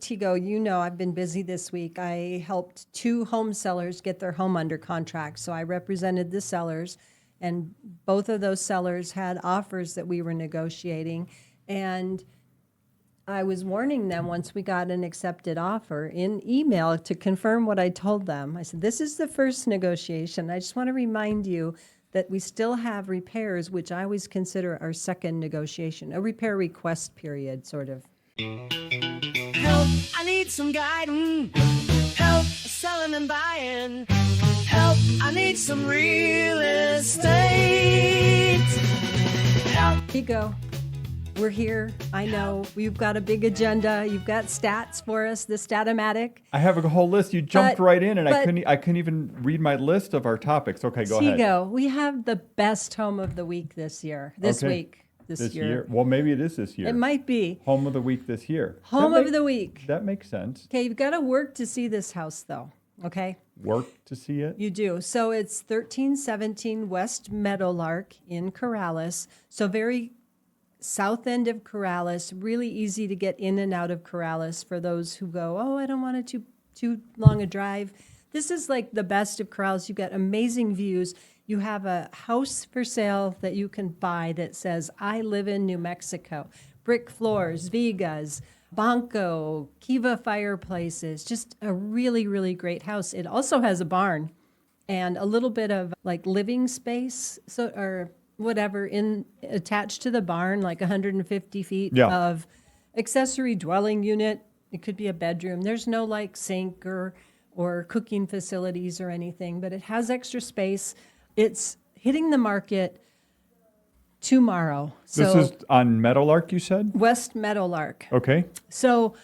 Tego, you know I've been busy this week. I helped 2 home sellers get their home under contract. So I represented the sellers, and both of those sellers had offers that we were negotiating. And I was warning them once we got an accepted offer in email to confirm what I told them. I said, this is the first negotiation. I just want to remind you that we still have repairs, which I always consider our second negotiation, a repair request period, sort of. Help, I need some guidance. Help, selling and buying. Help, I need some real estate. Help. Tego, we're here. I know we've got a big agenda. You've got stats for us, the Statomatic. I have a whole list. You jumped right in, and I couldn't even read my list of our topics. Okay, go ahead. Tego, we have the best home of the week this year. This year. Well, maybe it is this year. It might be. Home of the week this year. Home of the week. That makes sense. Okay, you've got to work to see this house, though. Okay? Work to see it? You do. So it's 1317 West Meadowlark in Corrales. So very south end of Corrales, really easy to get in and out of Corrales for those who go, oh, I don't want it too long a drive. This is like the best of Corrales. You've got amazing views. You have a house for sale that you can buy that says, I live in New Mexico. Brick floors, vigas, Banco, Kiva fireplaces, just a really, really great house. It also has a barn and a little bit of like living space, or whatever attached to the barn, like 150 feet of accessory dwelling unit. It could be a bedroom. There's no like sink or cooking facilities or anything, but it has extra space. It's hitting the market tomorrow. So this is on Meadowlark, you said? West Meadowlark. Okay. So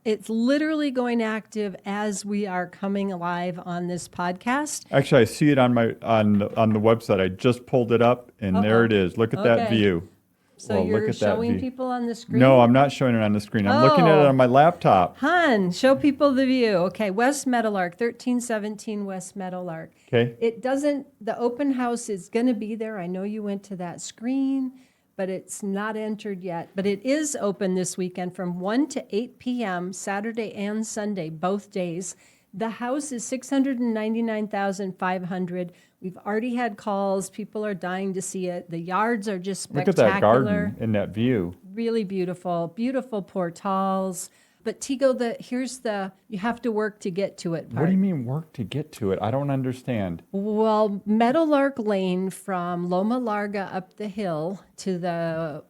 it's literally going active as we are coming live on this podcast. Actually, I see it on the website. I just pulled it up, and there it is. Look at that view. So you're showing people on the screen? No, I'm not showing it on the screen. I'm looking at it on my laptop. Hun, show people the view. Okay, West Meadowlark, 1317 West Meadowlark. Okay. The open house is going to be there. I know you went to that screen, but it's not entered yet. But it is open this weekend from 1 to 8 p.m., Saturday and Sunday, both days. The house is $699,500. We've already had calls. People are dying to see it. The yards are just spectacular. Look at that garden and that view. Really beautiful. Beautiful portals. But Tego, you have to work to get to it part. What do you mean work to get to it? I don't understand. Well, Meadowlark Lane from Loma Larga up the hill to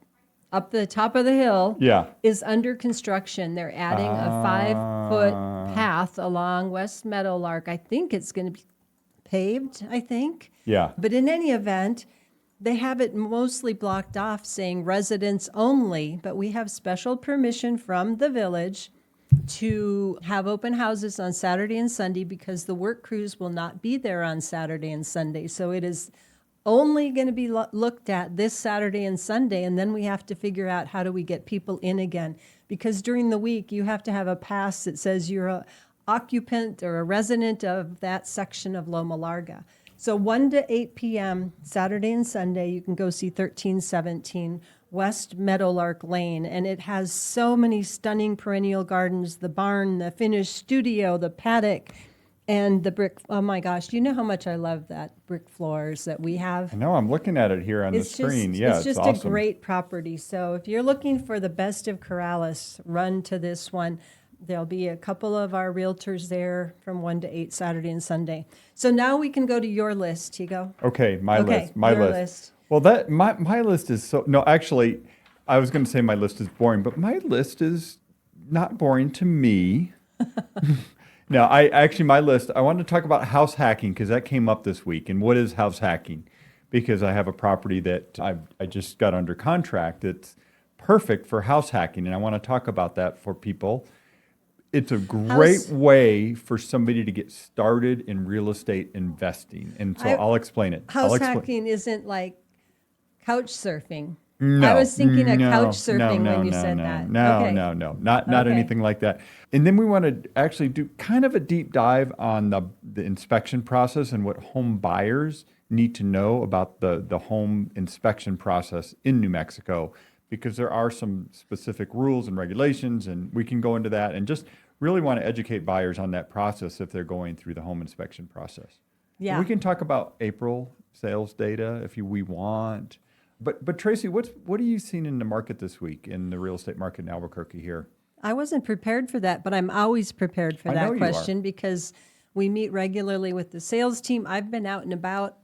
up the top of the hill is under construction. They're adding a 5-foot path along West Meadowlark. I think it's going to be paved, Yeah. But in any event, they have it mostly blocked off saying residents only, but we have special permission from the village to have open houses on Saturday and Sunday because the work crews will not be there on Saturday and Sunday. So it is only going to be looked at this Saturday and Sunday, and then we have to figure out how do we get people in again. Because during the week, you have to have a pass that says you're an occupant or a resident of that section of Loma Larga. So 1 to 8 p.m., Saturday and Sunday, you can go see 1317 West Meadowlark Lane. And it has so many stunning perennial gardens, the barn, the finished studio, the paddock, and the brick. Oh my gosh, do you know how much I love that brick floors that we have? I know, I'm looking at it here on the screen. It's just awesome. A great property. So if you're looking for the best of Corrales, run to this one. There'll be a couple of our realtors there from 1 to 8 Saturday and Sunday. So now we can go to your list, Tego. Okay, my list. Your list. Well, my list is no, actually, I was going to say my list is boring, but my list is not boring to me. No, my list, I wanted to talk about house hacking because that came up this week. And what is house hacking? Because I have a property that I just got under contract that's perfect for house hacking, and I want to talk about that for people. It's a great way for somebody to get started in real estate investing. And so I'll explain it. House hacking isn't like couch surfing. No, I was thinking of couch surfing when you said that. No. Not anything like that. And then we want to actually do kind of a deep dive on the inspection process and what home buyers need to know about the home inspection process in New Mexico, because there are some specific rules and regulations, and we can go into that and just really want to educate buyers on that process if they're going through the home inspection process. Yeah. And we can talk about April sales data if we want. But Tracy, what are you seeing in the market this week, in the real estate market in Albuquerque here? I wasn't prepared for that, but I'm always prepared for I know that you question because we meet regularly with the sales team. I've been out and about.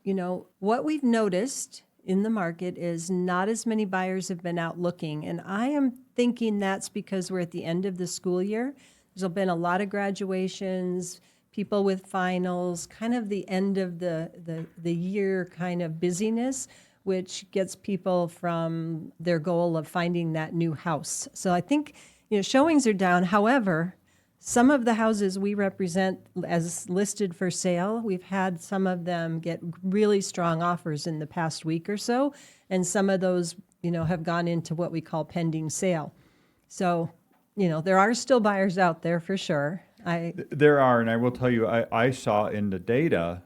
What we've noticed in the market is not as many buyers have been out looking. And I am thinking that's because we're at the end of the school year. There's been a lot of graduations, people with finals, kind of the end of the year kind of busyness, which gets people from their goal of finding that new house. So I think, showings are down. However, some of the houses we represent as listed for sale, we've had some of them get really strong offers in the past week or so. And some of those, have gone into what we call pending sale. So, there are still buyers out there for sure. There are, and I will tell you, I saw in the data,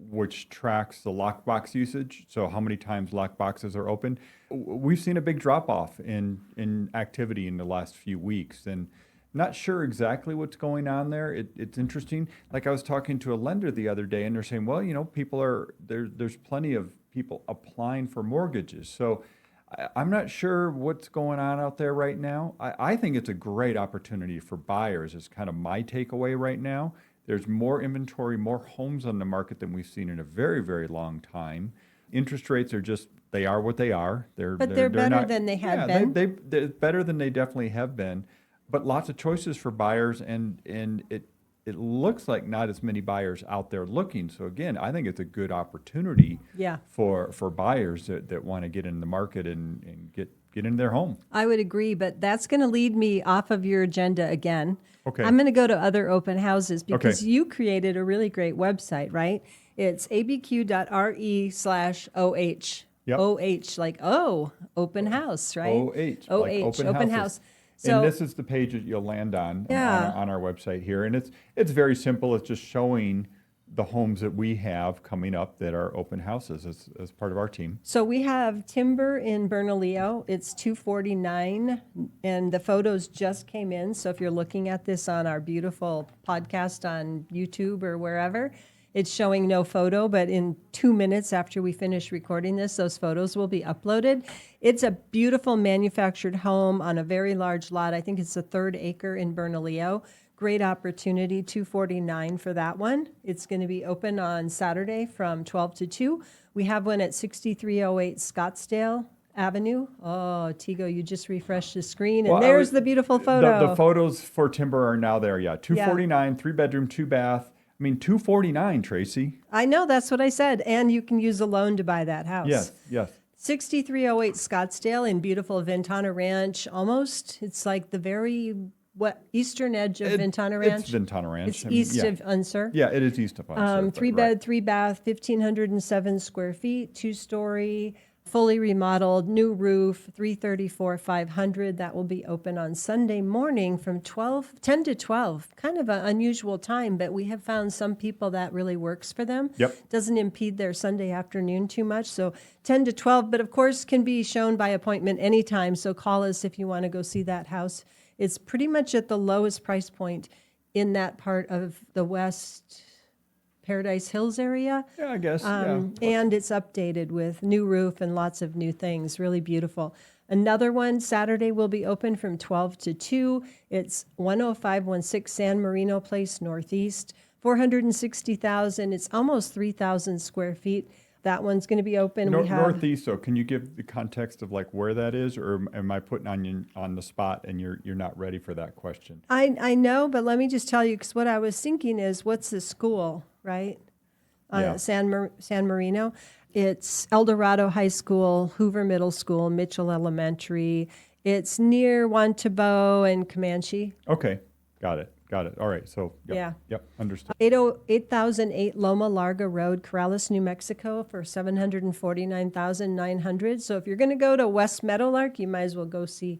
which tracks the lockbox usage, so how many times lockboxes are open, we've seen a big drop-off in activity in the last few weeks. And not sure exactly what's going on there. It's interesting. Like I was talking to a lender the other day, and they're saying, well, people are, there's plenty of people applying for mortgages. So I'm not sure what's going on out there right now. I think it's a great opportunity for buyers. It's kind of my takeaway right now. There's more inventory, more homes on the market than we've seen in a very, very long time. Interest rates are just, they are what they are. They're better than they had been. They're better than they definitely have been. But lots of choices for buyers, and it looks like not as many buyers out there looking. So again, I think it's a good opportunity for buyers that want to get in the market and get into their home. I would agree, but that's going to lead me off of your agenda again. Okay. I'm going to go to other open houses because you created a really great website, right? It's abq.re/OH. Yep. OH, like, open house, right? OH, like open open houses. house. So, and this is the page that you'll land on Yeah. on our website here. And it's very simple. It's just showing the homes that we have coming up that are open houses as part of our team. So we have timber in Bernalillo. It's $249, and the photos just came in. So if you're looking at this on our beautiful podcast on YouTube or wherever, it's showing no photo, but in 2 minutes after we finish recording this, those photos will be uploaded. It's a beautiful manufactured home on a very large lot. I think it's a 3rd acre in Bernalillo. Great opportunity, $249 for that one. It's going to be open on Saturday from 12 to 2. We have one at 6308 Scottsdale Avenue. Oh, Tego, you just refreshed the screen, and there's the beautiful photo. The photos for timber are now there, yeah. $249, 3-bedroom, 2-bath. I mean, $249, Tracy. I know, that's what I said. And you can use a loan to buy that house. Yes. 6308 Scottsdale in beautiful Ventana Ranch. Almost, it's like the very eastern edge of Ventana Ranch. It's Ventana Ranch. It's east of Unser. Yeah, it is east of Unser. 3-bed, 3-bath, 1,507 square feet, 2-story, fully remodeled, new roof, $334,500. That will be open on Sunday morning from 10 to 12. Kind of an unusual time, but we have found some people that really works for them. Yep. Doesn't impede their Sunday afternoon too much. So 10 to 12, but of course can be shown by appointment anytime. So call us if you want to go see that house. It's pretty much at the lowest price point in that part of the West Paradise Hills area. Yeah, I guess. And it's updated with new roof and lots of new things. Really beautiful. Another one, Saturday will be open from 12 to 2. It's 10516 San Marino Place Northeast, $460,000. It's almost 3,000 square feet. That one's going to be open. Northeast, so can you give the context of like where that is, or am I putting on the spot and you're not ready for that question? I know, but let me just tell you, because what I was thinking is, what's the school, right? San Marino. It's El Dorado High School, Hoover Middle School, Mitchell Elementary. It's near Wantabo and Comanche. Okay, got it. All right, so Yeah. Yep, understood. 8008 Loma Larga Road, Corrales, New Mexico for $749,900. So if you're going to go to West Meadowlark, you might as well go see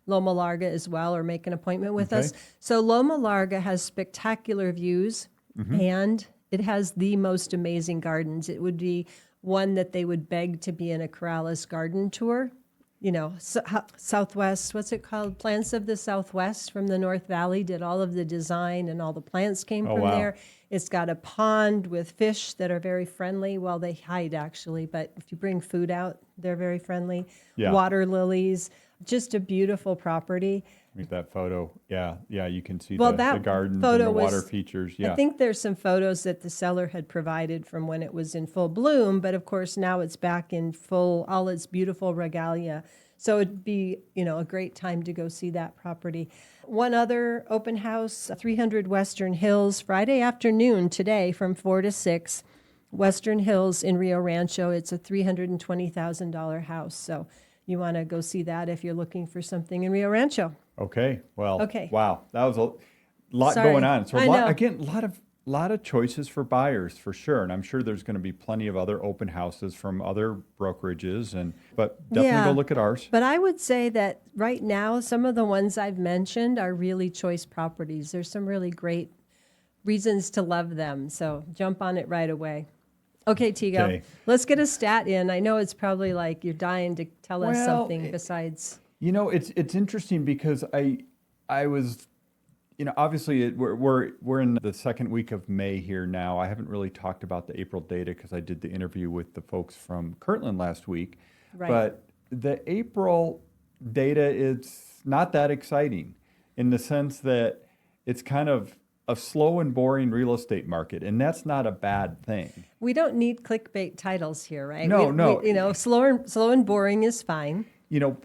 Loma Larga as well, or make an appointment with us. So Loma Larga has spectacular views, and it has the most amazing gardens. It would be one that they would beg to be in a Corrales garden tour. Southwest, what's it called? Plants of the Southwest from the North Valley did all of the design, and all the plants came Oh, from wow. there. It's got a pond with fish that are very friendly. Well, they hide actually, but if you bring food out, they're very friendly. Yeah. Water lilies, just a beautiful property. Look at that photo. Yeah, you can see Well, the that gardens photo and the water was- features. Yeah. I think there's some photos that the seller had provided from when it was in full bloom, but of course now it's back in full, all its beautiful regalia. So it'd be, a great time to go see that property. One other open house, 300 Western Hills, Friday afternoon today from 4 to 6. Western Hills in Rio Rancho. It's a $320,000 house. So you want to go see that if you're looking for something in Rio Rancho. Okay. Well, Okay. wow. That was a lot Sorry. going on. So I know. a lot of choices for buyers for sure. And I'm sure there's going to be plenty of other open houses from other brokerages but definitely Yeah. go look at ours. But I would say that right now, some of the ones I've mentioned are really choice properties. There's some really great reasons to love them. So jump on it right away. Okay, Tego, Okay. let's get a stat in. I know it's probably like you're dying to tell us Well, something besides. It's interesting because I was, obviously we're in the second week of May here now. I haven't really talked about the April data because I did the interview with the folks from Kirtland last week. Right. But the April data is not that exciting in the sense that it's kind of a slow and boring real estate market, and that's not a bad thing. We don't need clickbate titles here, right? No, We- no. slow and boring is fine.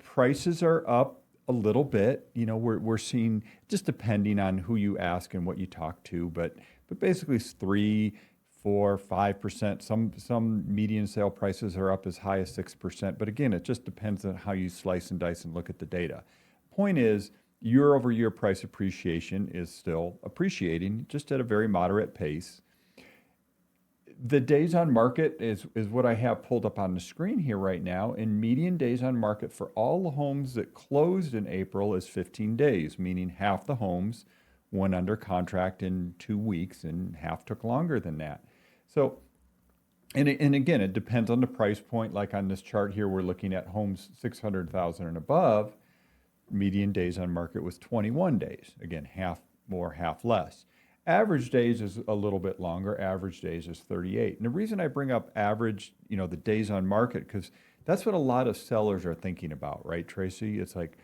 Prices are up a little bit. We're seeing, just depending on who you ask and what you talk to, but basically it's 3, 4, 5%. Some median sale prices are up as high as 6%. But again, it just depends on how you slice and dice and look at the data. Point is, year-over-year price appreciation is still appreciating, just at a very moderate pace. The days on market is what I have pulled up on the screen here right now. And median days on market for all the homes that closed in April is 15 days, meaning half the homes went under contract in 2 weeks and half took longer than that. So, and again, it depends on the price point. Like on this chart here, we're looking at homes 600,000 and above. Median days on market was 21 days. Again, half more, half less. Average days is a little bit longer. Average days is 38. And the reason I bring up average, the days on market, because that's what a lot of sellers are thinking about, right, Tracy? It's like,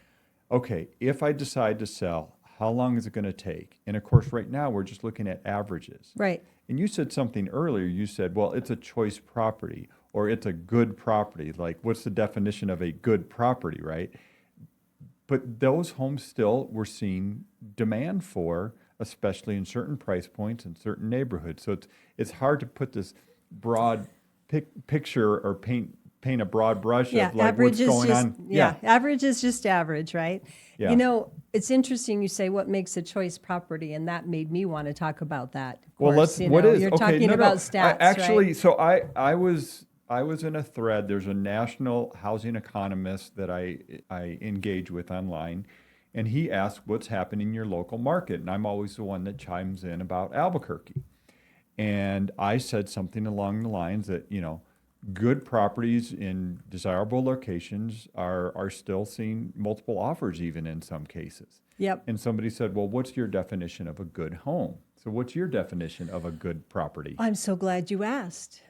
okay, if I decide to sell, how long is it going to take? And of course, right now, we're just looking at averages. Right. And you said something earlier. You said, well, it's a choice property or it's a good property. Like, what's the definition of a good property, right? But those homes still we're seeing demand for, especially in certain price points and certain neighborhoods. So it's hard to put this broad picture or paint a broad brush of like average what's is going just, on. average is just average, right? Yeah. It's interesting you say what makes a choice property, and that made me want to talk about that. Of Well, course, what is you're okay? talking No, about no. stats, Actually, right? so I was in a thread. There's a national housing economist that I engage with online, and he asked what's happening in your local market, and I'm always the one that chimes in about Albuquerque, and I said something along the lines that good properties in desirable locations are still seeing multiple offers, even in some cases. Yep. And somebody said, well, what's your definition of a good home? So what's your definition of a good property? I'm so glad you asked.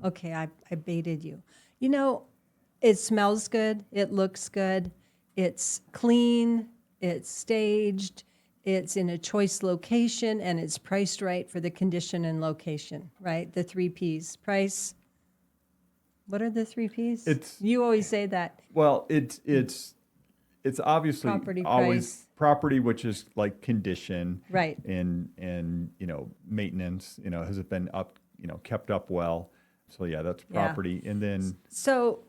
Okay, I baited you. It smells good. It looks good. It's clean. It's staged. It's in a choice location, and it's priced right for the condition and location, right? The 3 Ps. Price. What are the 3 Ps? You always say that. Well, it's obviously Property always price. property, which is like condition, Right. And maintenance. Has it been up? Kept up well. So yeah, that's property. And then So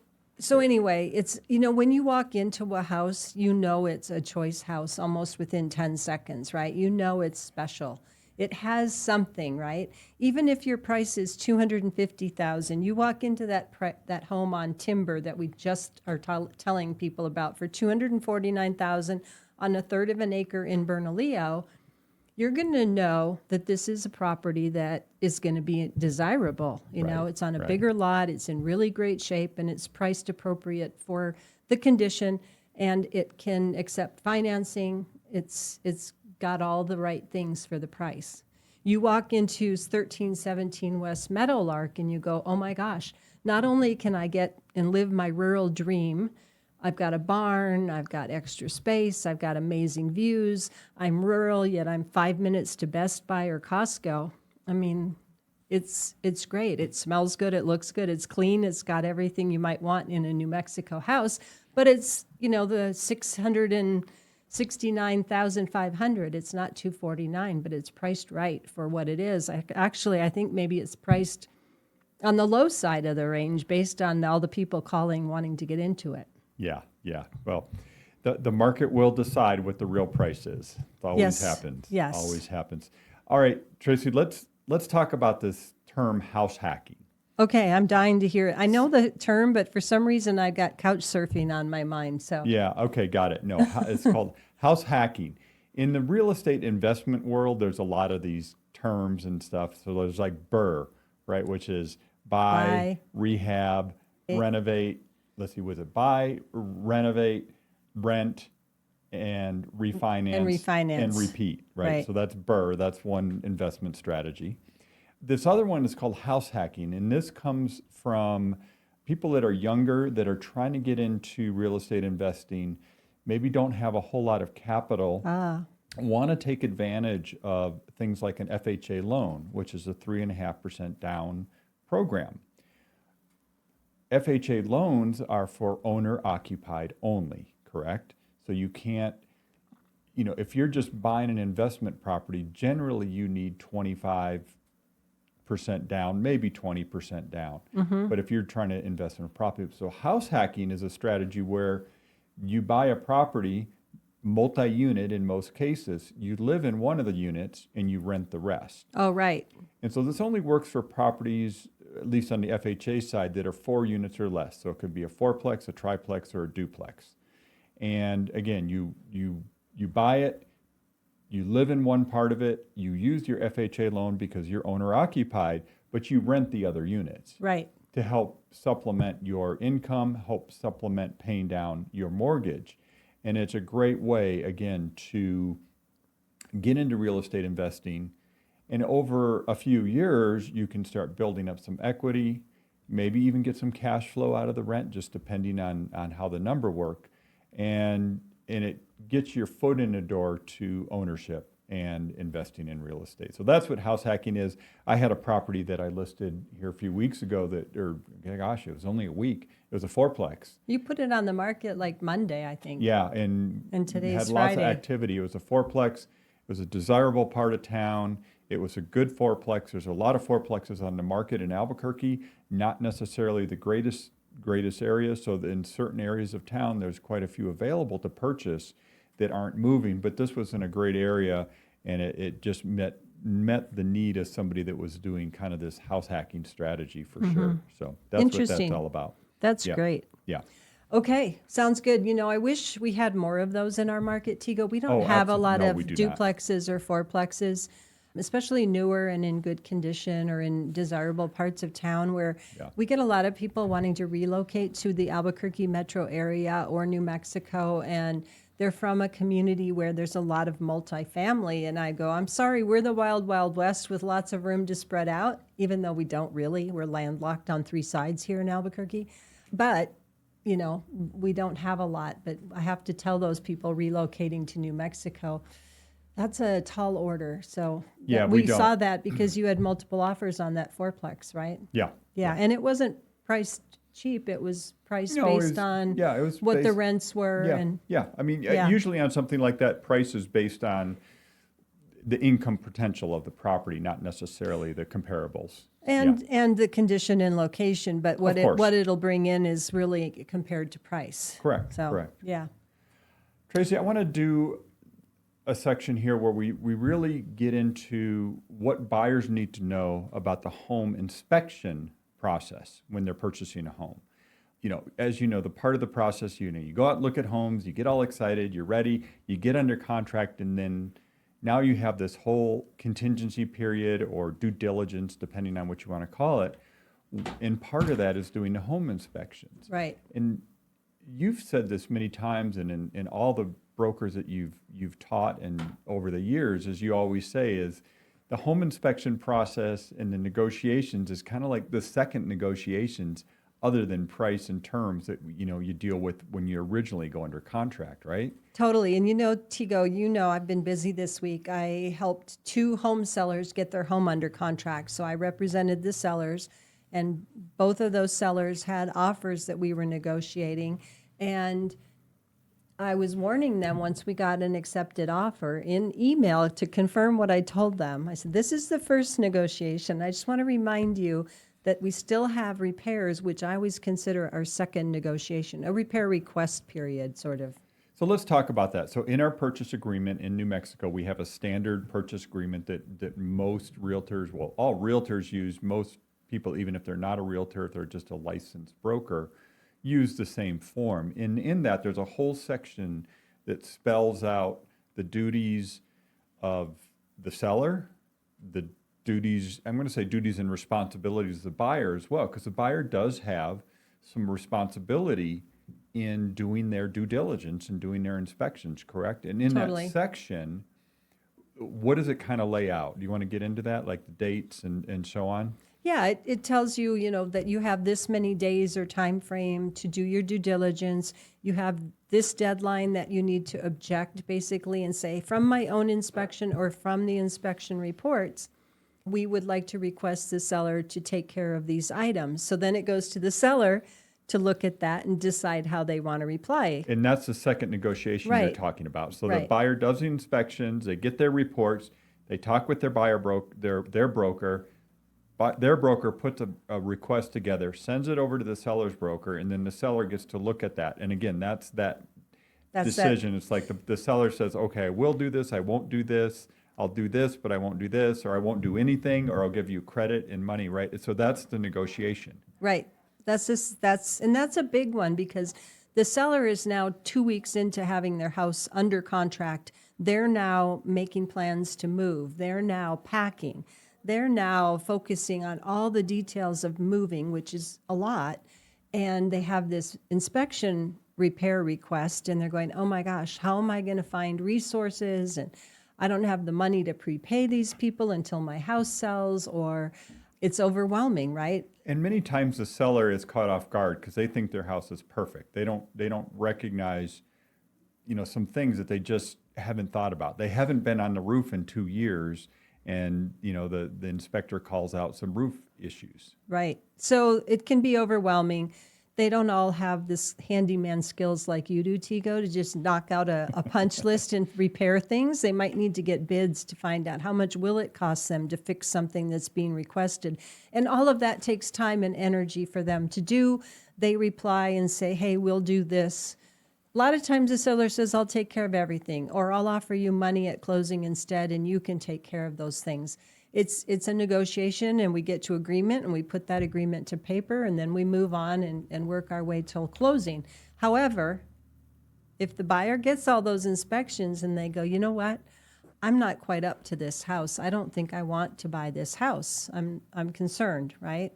anyway, it's, when you walk into a house, it's a choice house almost within 10 seconds, right? It's special. It has something, right? Even if your price is $250,000, you walk into that home on Timber that we just are telling people about for $249,000 on a third of an acre in Bernalillo, you're going to know that this is a property that is going to be desirable. Right, It's on a right. bigger lot, it's in really great shape, and it's priced appropriate for the condition, and it can accept financing. It's got all the right things for the price. You walk into 1317 West Meadowlark and you go, oh my gosh, not only can I get and live my rural dream, I've got a barn, I've got extra space, I've got amazing views, I'm rural, yet I'm 5 minutes to Best Buy or Costco. I mean, it's great. It smells good, it looks good, it's clean, it's got everything you might want in a New Mexico house, but it's, the 669,500. It's not 249, but it's priced right for what it is. I think maybe it's priced on the low side of the range based on all the people calling wanting to get into it. Yeah. Well, the market will decide what the real price is. It always happens. Yes. Always happens. All right, Tracy, let's talk about this term house hacking. Okay, I'm dying to hear it. I know the term, but for some reason I got couch surfing on my mind. So Yeah, okay, got it. No, it's called house hacking. In the real estate investment world, there's a lot of these terms and stuff. So there's like BRRRR, right, which is buy, rehab, renovate. Let's see, was it buy, renovate, rent, and refinance. And repeat, right? So that's BRRRR. That's one investment strategy. This other one is called house hacking, and this comes from people that are younger that are trying to get into real estate investing, maybe don't have a whole lot of capital, want to take advantage of things like an FHA loan, which is a 3.5% down program. FHA loans are for owner-occupied only, correct? So you can't, if you're just buying an investment property, generally you need 25% down, maybe 20% down. But if you're trying to invest in a property, so house hacking is a strategy where you buy a property, multi-unit in most cases, you live in one of the units and you rent the rest. Oh, right. And so this only works for properties, at least on the FHA side, that are 4 units or less. So it could be a fourplex, a triplex, or a duplex. And again, you buy it, you live in one part of it, you use your FHA loan because you're owner occupied, but you rent the other units. Right. To help supplement your income, help supplement paying down your mortgage. And it's a great way, again, to get into real estate investing. And over a few years, you can start building up some equity, maybe even get some cash flow out of the rent, just depending on how the number work. And it gets your foot in the door to ownership and investing in real estate. So that's what house hacking is. I had a property that I listed here a few weeks ago it was only a week. It was a fourplex. You put it on the market like Monday, I think. Yeah, and today's had Friday. Lots of activity. It was a fourplex. It was a desirable part of town. It was a good fourplex. There's a lot of fourplexes on the market in Albuquerque, not necessarily the greatest areas. So in certain areas of town, there's quite a few available to purchase that aren't moving. But this was in a great area, and it just met the need of somebody that was doing kind of this house hacking strategy for sure. So that's what that's all about. That's great. Yeah. Okay, sounds good. I wish we had more of those in our market, Tego. We don't have a lot of duplexes or fourplexes, especially newer and in good condition or in desirable parts of town where we get a lot of people wanting to relocate to the Albuquerque metro area or New Mexico, and they're from a community where there's a lot of multifamily. And I go, I'm sorry, we're the wild, wild west with lots of room to spread out, even though we don't really. We're landlocked on 3 sides here in Albuquerque. But we don't have a lot, but I have to tell those people relocating to New Mexico, that's a tall order. So we saw that because you had multiple offers on that fourplex, right? Yeah. And it wasn't priced cheap. It was priced based on what the rents were. I mean, usually on something like that, price is based on the income potential of the property, not necessarily the comparables. And the condition and location, but what it'll bring in is really compared to price. Correct. Yeah. Tracy, I want to do a section here where we really get into what buyers need to know about the home inspection process when they're purchasing a home. As you know, the part of the process, you go out and look at homes, you get all excited, you're ready, you get under contract, and then now you have this whole contingency period or due diligence, depending on what you want to call it. And part of that is doing the home inspections. Right. And you've said this many times, and in all the brokers that you've taught and over the years, as you always say, is the home inspection process and the negotiations is kind of like the second negotiations other than price and terms that you deal with when you originally go under contract, right? Totally. And Tego, I've been busy this week. I helped 2 home sellers get their home under contract. So I represented the sellers, and both of those sellers had offers that we were negotiating. And I was warning them once we got an accepted offer in email to confirm what I told them. I said, this is the first negotiation. I just want to remind you that we still have repairs, which I always consider our second negotiation, a repair request period, sort of. So let's talk about that. So in our purchase agreement in New Mexico, we have a standard purchase agreement that most realtors, well, all realtors use. Most people, even if they're not a realtor, if they're just a licensed broker, use the same form. And in that, there's a whole section that spells out the duties of the seller, the duties, I'm going to say duties and responsibilities of the buyer as well, because the buyer does have some responsibility in doing their due diligence and doing their inspections, correct? And in Totally. that section, what does it kind of lay out? Do you want to get into that, like the dates and so on? Yeah, it tells you, that you have this many days or time frame to do your due diligence. You have this deadline that you need to object, basically, and say, from my own inspection or from the inspection reports, we would like to request the seller to take care of these items. So then it goes to the seller to look at that and decide how they want to reply. And that's the second negotiation you're Right. talking about. So the Right. buyer does the inspections, they get their reports, they talk with their their broker. But their broker puts a request together, sends it over to the seller's broker, and then the seller gets to look at that. And again, that's that decision. It's like the seller says, okay, I will do this, I won't do this, I'll do this, but I won't do this, or I won't do anything, or I'll give you credit and money, right? So that's the negotiation. Right. That's a big one, because the seller is now 2 weeks into having their house under contract. They're now making plans to move. They're now packing. They're now focusing on all the details of moving, which is a lot. And they have this inspection repair request, and they're going, oh my gosh, how am I going to find resources? And I don't have the money to prepay these people until my house sells, or it's overwhelming, right? And many times the seller is caught off guard because they think their house is perfect. They don't recognize, some things that they just haven't thought about. They haven't been on the roof in 2 years, and the inspector calls out some roof issues. Right. So it can be overwhelming. They don't all have this handyman skills like you do, Tego, to just knock out a punch list and repair things. They might need to get bids to find out how much will it cost them to fix something that's being requested. And all of that takes time and energy for them to do. They reply and say, hey, we'll do this. A lot of times the seller says, I'll take care of everything, or I'll offer you money at closing instead, and you can take care of those things. It's a negotiation, and we get to agreement, and we put that agreement to paper, and then we move on and work our way till closing. However, if the buyer gets all those inspections and they go, you know what, I'm not quite up to this house. I don't think I want to buy this house. I'm concerned, right?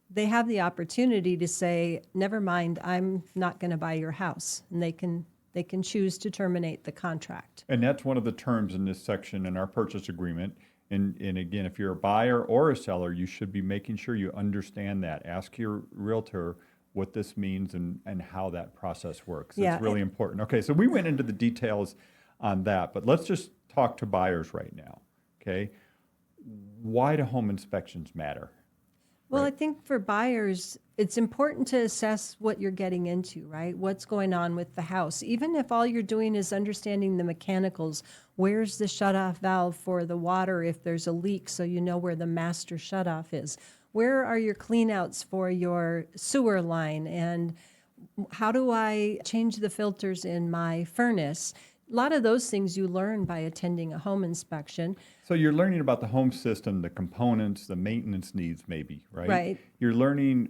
They have the opportunity to say, never mind, I'm not going to buy your house. And they can choose to terminate the contract. And that's one of the terms in this section in our purchase agreement. And again, if you're a buyer or a seller, you should be making sure you understand that. Ask your realtor what this means and how that process works. Yeah. It's really important. Okay, so we went into the details on that, but let's just talk to buyers right now, okay? Why do home inspections matter? Well, Right. I think for buyers, it's important to assess what you're getting into, right? What's going on with the house. Even if all you're doing is understanding the mechanicals, where's the shutoff valve for the water if there's a leak so you know where the master shutoff is? Where are your cleanouts for your sewer line? And how do I change the filters in my furnace? A lot of those things you learn by attending a home inspection. So you're learning about the home system, the components, the maintenance needs maybe, right? Right. You're learning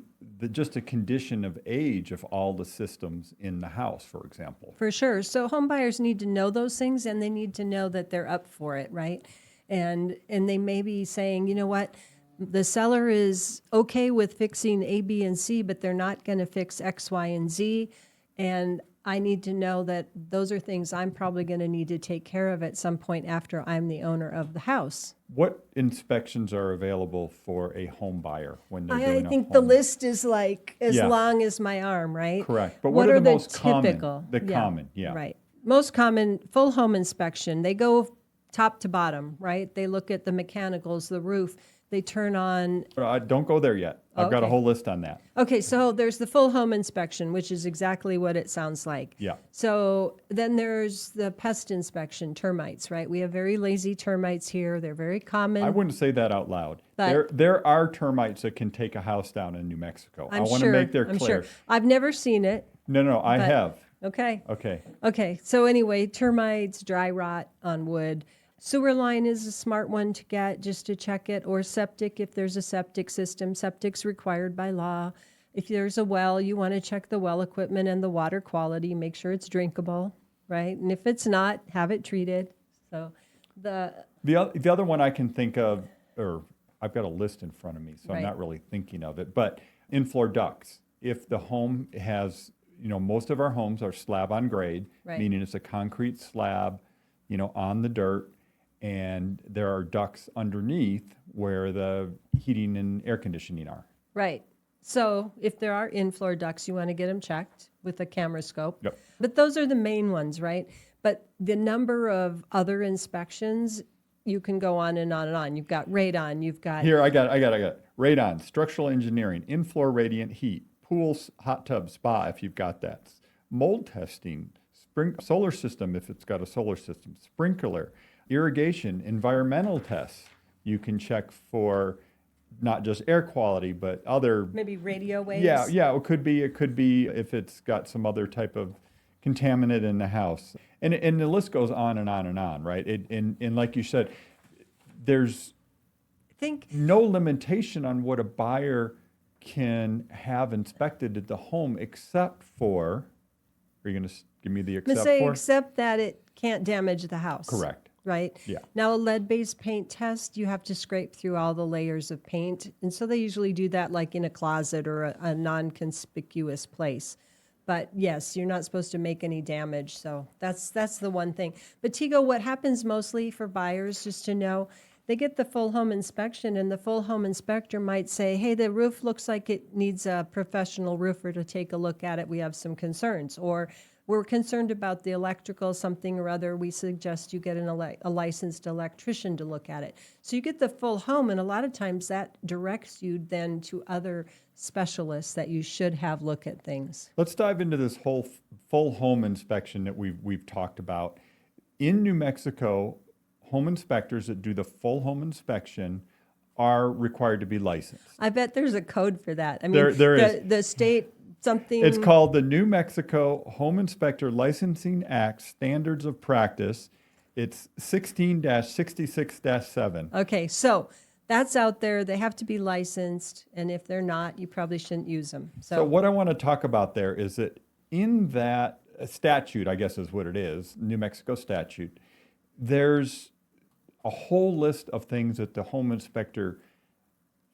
just a condition of age of all the systems in the house, for example. For sure. So home buyers need to know those things, and they need to know that they're up for it, right? And they may be saying, you know what, the seller is okay with fixing A, B, and C, but they're not going to fix X, Y, and Z. And I need to know that those are things I'm probably going to need to take care of at some point after I'm the owner of the house. What inspections are available for a home buyer when they're I doing think a the home? list is like as Yeah. long as my arm, right? Correct. But what are the most typical? common? The common, yeah. Right. Most common full home inspection. They go top to bottom, right? They look at the mechanicals, the roof. They turn on. Don't go there yet. I've got a Okay. whole list on that. Okay, so there's the full home inspection, which is exactly what it sounds like. Yeah. So then there's the pest inspection, termites, right? We have very lazy termites here. They're very common. I wouldn't say that out loud. But- There are termites that can take a house down in New Mexico. I want to make that I'm clear. sure. I've never seen it. No, I but- have. Okay. Okay. Okay. So anyway, termites, dry rot on wood. Sewer line is a smart one to get just to check it, or septic if there's a septic system. Septic's required by law. If there's a well, you want to check the well equipment and the water quality, make sure it's drinkable, right? And if it's not, have it treated. So The other one I can think of, or I've got a list in front of me, so I'm Right. not really thinking of it, but in-floor ducts. If the home has, most of our homes are slab on grade, Right. meaning it's a concrete slab, on the dirt, and there are ducts underneath where the heating and air conditioning are. right. So if there are in-floor ducts, you want to get them checked with a camera scope. Yep. But those are the main ones, right? But the number of other inspections, you can go on and on and on. You've got radon, you've got Here, I got it. Radon, structural engineering, in-floor radiant heat, pools, hot tub, spa, if you've got that. Mold testing, solar system, if it's got a solar system, sprinkler, irrigation, environmental tests. You can check for not just air quality, but other. maybe radio waves. Yeah, it could be if it's got some other type of contaminant in the house. And the list goes on and on and on, right? And like you said, there's I think no limitation on what a buyer can have inspected at the home except for, are you going to give me the I'm gonna except say for? except that it can't damage the house. Correct. Right? Yeah. Now, a lead-based paint test, you have to scrape through all the layers of paint. And so they usually do that like in a closet or a non-conspicuous place. But yes, you're not supposed to make any damage. So that's the one thing. But Tego, what happens mostly for buyers, just to know, they get the full home inspection and the full home inspector might say, hey, the roof looks like it needs a professional roofer to take a look at it. We have some concerns. Or we're concerned about the electrical something or other. We suggest you get a licensed electrician to look at it. So you get the full home, and a lot of times that directs you then to other specialists that you should have look at things. Let's dive into this whole full home inspection that we've talked about. In New Mexico, home inspectors that do the full home inspection are required to be licensed. I bet there's a code for that. I mean, There is. The state something. It's called the New Mexico Home Inspector Licensing Act Standards of Practice. It's 16-66-7. Okay, so that's out there. They have to be licensed, and if they're not, you probably shouldn't use them. So what I want to talk about there is that in that statute, I guess is what it is, New Mexico statute, there's a whole list of things that the home inspector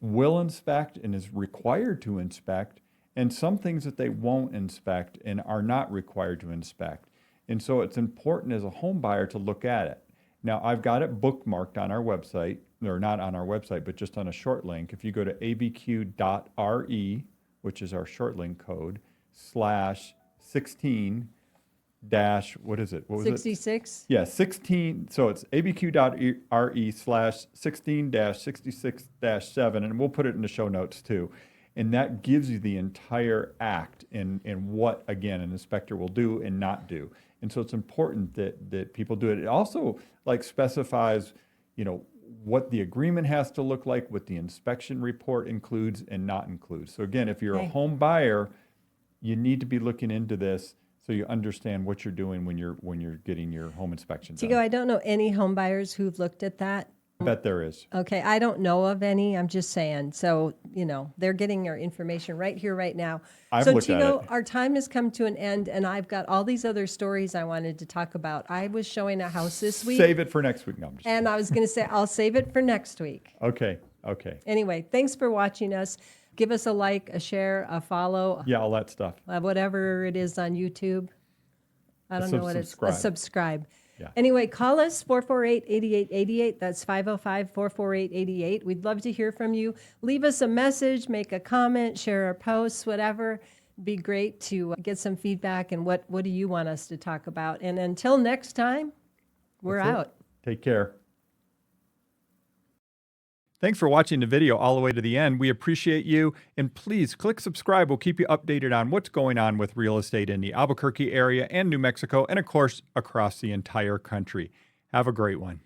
will inspect and is required to inspect, and some things that they won't inspect and are not required to inspect. And so it's important as a home buyer to look at it. Now, I've got it bookmarked on our website, or not on our website, but just on a short link. If you go to abq.re, which is our short link code, /16 dash, what is it? What was 66? it? Yeah, 16. So it's abq.re/16-66-7, and we'll put it in the show notes too. And that gives you the entire act and what, again, an inspector will do and not do. And so it's important that people do it. It also specifies, what the agreement has to look like, what the inspection report includes and not includes. So again, if you're a home buyer, you need to be looking into this so you understand what you're doing when you're getting your home inspection done. Tego, I don't know any home buyers who've looked at that. I bet there is. Okay, I don't know of any. I'm just saying. So, they're getting our information right here, right now. I've so, looked at Tego, it. our time has come to an end, and I've got all these other stories I wanted to talk about. I was showing a house this week. Save it for next week. No, I'm just And I was going to say, I'll save it for next week. Okay. Anyway, thanks for watching us. Give us a like, a share, a follow, Yeah, all that stuff. whatever it is on YouTube. I don't know what it's. A subscribe. Yeah. Anyway, call us 448-8888. That's 505-448-8888. We'd love to hear from you. Leave us a message, make a comment, share our posts, whatever. It'd be great to get some feedback and what do you want us to talk about. And until next time, we're That's it. out. Take care. Thanks for watching the video all the way to the end. We appreciate you. And please click subscribe. We'll keep you updated on what's going on with real estate in the Albuquerque area and New Mexico, and of course, across the entire country. Have a great one.